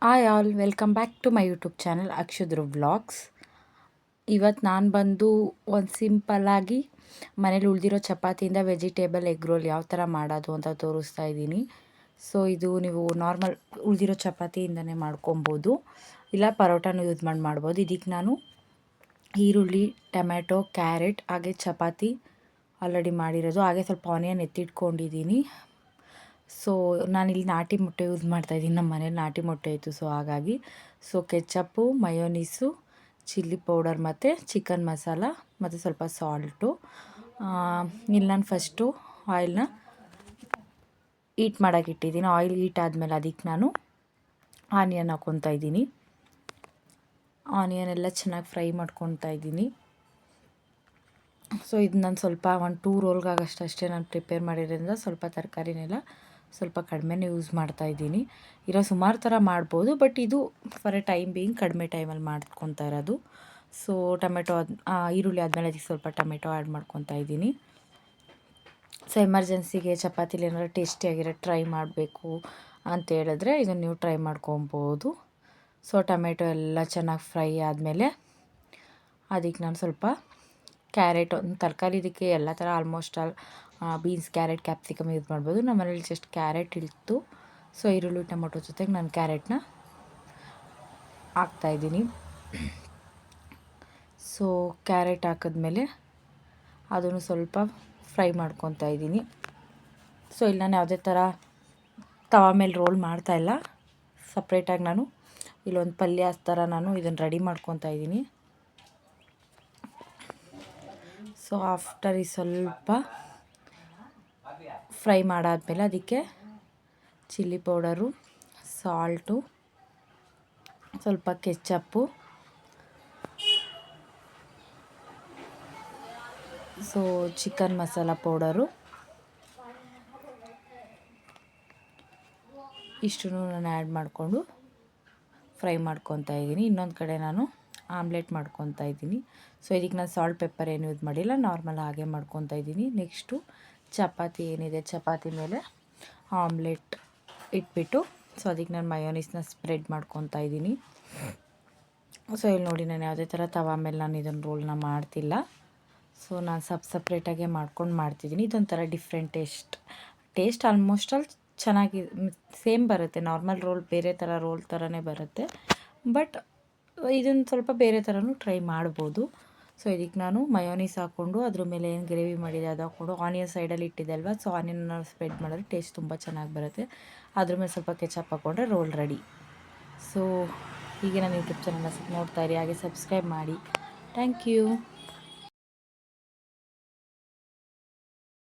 Hi all, welcome back to my YouTube channel ಅಕ್ಷುಧ್ರು vlogs. ಇವತ್ತು ನಾನು ಬಂದು ಒಂದು ಸಿಂಪಲ್ಲಾಗಿ ಮನೇಲಿ ಉಳಿದಿರೋ ಚಪಾತಿಯಿಂದ ವೆಜಿಟೇಬಲ್ ಎಗ್ ರೋಲ್ ಯಾವ ಥರ ಮಾಡೋದು ಅಂತ ತೋರಿಸ್ತಾ ಇದ್ದೀನಿ. ಸೊ ಇದು ನೀವು ನಾರ್ಮಲ್ ಉಳಿದಿರೋ ಚಪಾತಿಯಿಂದನೇ ಮಾಡ್ಕೊಬೋದು, ಇಲ್ಲ ಪರೋಟಾನು ಯೂಸ್ ಮಾಡ್ಬೋದು. ಇದಕ್ಕೆ ನಾನು ಈರುಳ್ಳಿ, ಟೊಮ್ಯಾಟೊ, ಕ್ಯಾರೆಟ್ ಹಾಗೆ ಚಪಾತಿ ಆಲ್ರೆಡಿ ಮಾಡಿರೋದು, ಹಾಗೆ ಸ್ವಲ್ಪ ಆನಿಯನ್ ಎತ್ತಿಟ್ಕೊಂಡಿದ್ದೀನಿ. ಸೊ ನಾನಿಲ್ಲಿ ನಾಟಿ ಮೊಟ್ಟೆ ಯೂಸ್ ಮಾಡ್ತಾಯಿದ್ದೀನಿ. ನಮ್ಮ ಮನೇಲಿ ನಾಟಿ ಮೊಟ್ಟೆ ಇತ್ತು, ಸೊ ಹಾಗಾಗಿ ಕೆಚಪ್ಪು, ಮಯೋನೀಸು, ಚಿಲ್ಲಿ ಪೌಡರ್ ಮತ್ತು ಚಿಕನ್ ಮಸಾಲ ಮತ್ತು ಸ್ವಲ್ಪ ಸಾಲ್ಟು. ಇಲ್ಲಿ ನಾನು ಫಸ್ಟು ಆಯಿಲ್ನ ಹೀಟ್ ಮಾಡೋಕೆ ಇಟ್ಟಿದ್ದೀನಿ. ಆಯಿಲ್ ಹೀಟ್ ಆದಮೇಲೆ ಅದಕ್ಕೆ ನಾನು ಆನಿಯನ್ ಹಾಕ್ಕೊತಾ ಇದ್ದೀನಿ. ಆನಿಯನ್ ಎಲ್ಲ ಚೆನ್ನಾಗಿ ಫ್ರೈ ಮಾಡ್ಕೊತಾ ಇದ್ದೀನಿ. ಸೊ ಇದು ನಾನು ಸ್ವಲ್ಪ 1-2 ರೋಲ್ಗಾಗಷ್ಟು ಅಷ್ಟೇ ನಾನು ಪ್ರಿಪೇರ್ ಮಾಡಿರೋದ್ರಿಂದ ಸ್ವಲ್ಪ ತರಕಾರಿನೆಲ್ಲ ಸ್ವಲ್ಪ ಕಡಿಮೆನೇ ಯೂಸ್ ಮಾಡ್ತಾಯಿದ್ದೀನಿ. ಇರೋ ಸುಮಾರು ಥರ ಮಾಡ್ಬೋದು, ಬಟ್ ಇದು ಫಾರ್ ಎ ಟೈಮ್ ಬೀಯಿಂಗ್ ಕಡಿಮೆ ಟೈಮಲ್ಲಿ ಮಾಡ್ಕೊತಾ ಇರೋದು. ಸೊ ಈರುಳ್ಳಿ ಆದಮೇಲೆ ಅದಕ್ಕೆ ಸ್ವಲ್ಪ ಟೊಮೆಟೊ ಆ್ಯಡ್ ಮಾಡ್ಕೊತಾ ಇದ್ದೀನಿ. ಸೊ ಎಮರ್ಜೆನ್ಸಿಗೆ ಚಪಾತಿಲಿ ಏನಾದ್ರು ಟೇಸ್ಟಿಯಾಗಿರೋ ಟ್ರೈ ಮಾಡಬೇಕು ಅಂತ ಹೇಳಿದ್ರೆ ಇದನ್ನು ನೀವು ಟ್ರೈ ಮಾಡ್ಕೊಬೋದು. ಸೊ ಟೊಮೆಟೊ ಎಲ್ಲ ಚೆನ್ನಾಗಿ ಫ್ರೈ ಆದಮೇಲೆ ಅದಕ್ಕೆ ನಾನು ಸ್ವಲ್ಪ ಕ್ಯಾರೆಟ್, ಒಂದು ತರಕಾರಿ ಇದಕ್ಕೆ ಎಲ್ಲ ಥರ almost all beans, carrot, capsicum use ಮಾಡ್ಬೋದು. ನಮ್ಮ ಮನೇಲಿ ಜಸ್ಟ್ ಕ್ಯಾರೆಟ್ ಇತ್ತು, ಸೊ ಈರುಳ್ಳಿ ಟೊಮೊಟೊ ಜೊತೆಗೆ ನಾನು ಕ್ಯಾರೆಟ್ನ ಹಾಕ್ತಾಯಿದ್ದೀನಿ. ಸೊ ಕ್ಯಾರೆಟ್ ಹಾಕಿದ್ಮೇಲೆ ಅದನ್ನು ಸ್ವಲ್ಪ ಫ್ರೈ ಮಾಡ್ಕೊತಾ ಇದ್ದೀನಿ. ಸೊ ಇಲ್ಲಿ ನಾನು ಯಾವುದೇ ಥರ ತವಾ ಮೇಲೆ ರೋಲ್ ಮಾಡ್ತಾಯಿಲ್ಲ, ಸಪ್ರೇಟಾಗಿ ನಾನು ಇಲ್ಲೊಂದು ಪಲ್ಯ ಥರ ನಾನು ಇದನ್ನು ರೆಡಿ ಮಾಡ್ಕೊತಾ ಇದ್ದೀನಿ. ಸೊ ಆಫ್ಟರ್ ಈ ಸ್ವಲ್ಪ ಫ್ರೈ ಮಾಡಾದಮೇಲೆ ಅದಕ್ಕೆ ಚಿಲ್ಲಿ ಪೌಡರು, ಸಾಲ್ಟು, ಸ್ವಲ್ಪ ketchup, so chicken masala powder ಇಷ್ಟನ್ನು ನಾನು ಆ್ಯಡ್ ಮಾಡಿಕೊಂಡು ಫ್ರೈ ಮಾಡ್ಕೊತಾ ಇದ್ದೀನಿ. ಇನ್ನೊಂದು ಕಡೆ ನಾನು ಆಮ್ಲೆಟ್ ಮಾಡ್ಕೊತಾ ಇದ್ದೀನಿ. ಸೊ ಇದಕ್ಕೆ ನಾನು ಸಾಲ್ಟ್ ಪೆಪ್ಪರ್ ಏನು ಯೂಸ್ ಮಾಡಿಲ್ಲ, ನಾರ್ಮಲ್ ಹಾಗೆ ಮಾಡ್ಕೊತಾ ಇದ್ದೀನಿ. ನೆಕ್ಸ್ಟು ಚಪಾತಿ ಏನಿದೆ, ಚಪಾತಿ ಮೇಲೆ ಆಮ್ಲೆಟ್ ಇಟ್ಬಿಟ್ಟು ಸೊ ಅದಕ್ಕೆ ನಾನು ಮಯೋನೀಸ್ನ ಸ್ಪ್ರೆಡ್ ಮಾಡ್ಕೊತಾ ಇದ್ದೀನಿ. ಸೊ ಇಲ್ಲಿ ನೋಡಿ, ನಾನು ಯಾವುದೇ ಥರ ತವಾ ಮೇಲೆ ನಾನು ಇದನ್ನು ರೋಲ್ನ ಮಾಡ್ತಿಲ್ಲ. ಸೊ ನಾನು ಸಪ್ರೇಟಾಗೆ ಮಾಡ್ತಿದ್ದೀನಿ. ಇದೊಂಥರ ಡಿಫ್ರೆಂಟ್ ಟೇಸ್ಟ್ ಆಲ್ಮೋಸ್ಟ್ ಆಲ್ ಚೆನ್ನಾಗಿ ಸೇಮ್ ಬರುತ್ತೆ. ನಾರ್ಮಲ್ ರೋಲ್ ಬೇರೆ ಥರ ರೋಲ್ ಥರನೇ ಬರುತ್ತೆ, ಬಟ್ ಇದನ್ನು ಸ್ವಲ್ಪ ಬೇರೆ ಥರನೂ ಟ್ರೈ ಮಾಡ್ಬೋದು. ಸೊ ಇದಕ್ಕೆ ನಾನು ಮಯೋನೀಸ್ ಹಾಕ್ಕೊಂಡು ಅದ್ರ ಮೇಲೆ ಏನು ಗ್ರೇವಿ ಮಾಡಿದೆ ಅದು ಹಾಕ್ಕೊಂಡು ಆನಿಯನ್ ಸೈಡಲ್ಲಿ ಇಟ್ಟಿದೆ ಅಲ್ವಾ, ಸೊ ಆನಿಯನ್ನ ಸ್ಪ್ರೆಡ್ ಮಾಡಿದ್ರೆ ಟೇಸ್ಟ್ ತುಂಬ ಚೆನ್ನಾಗಿ ಬರುತ್ತೆ. ಅದ್ರ ಮೇಲೆ ಸ್ವಲ್ಪ ಕೆಚಪ್ ಹಾಕ್ಕೊಂಡ್ರೆ ರೋಲ್ ರೆಡಿ. ಸೊ ಹೀಗೆ ನನ್ನ ಯೂಟ್ಯೂಬ್ ಚಾನಲ್ನ ನೋಡ್ತಾ ಇರಿ, ಹಾಗೆ ಸಬ್ಸ್ಕ್ರೈಬ್ ಮಾಡಿ. Thank you.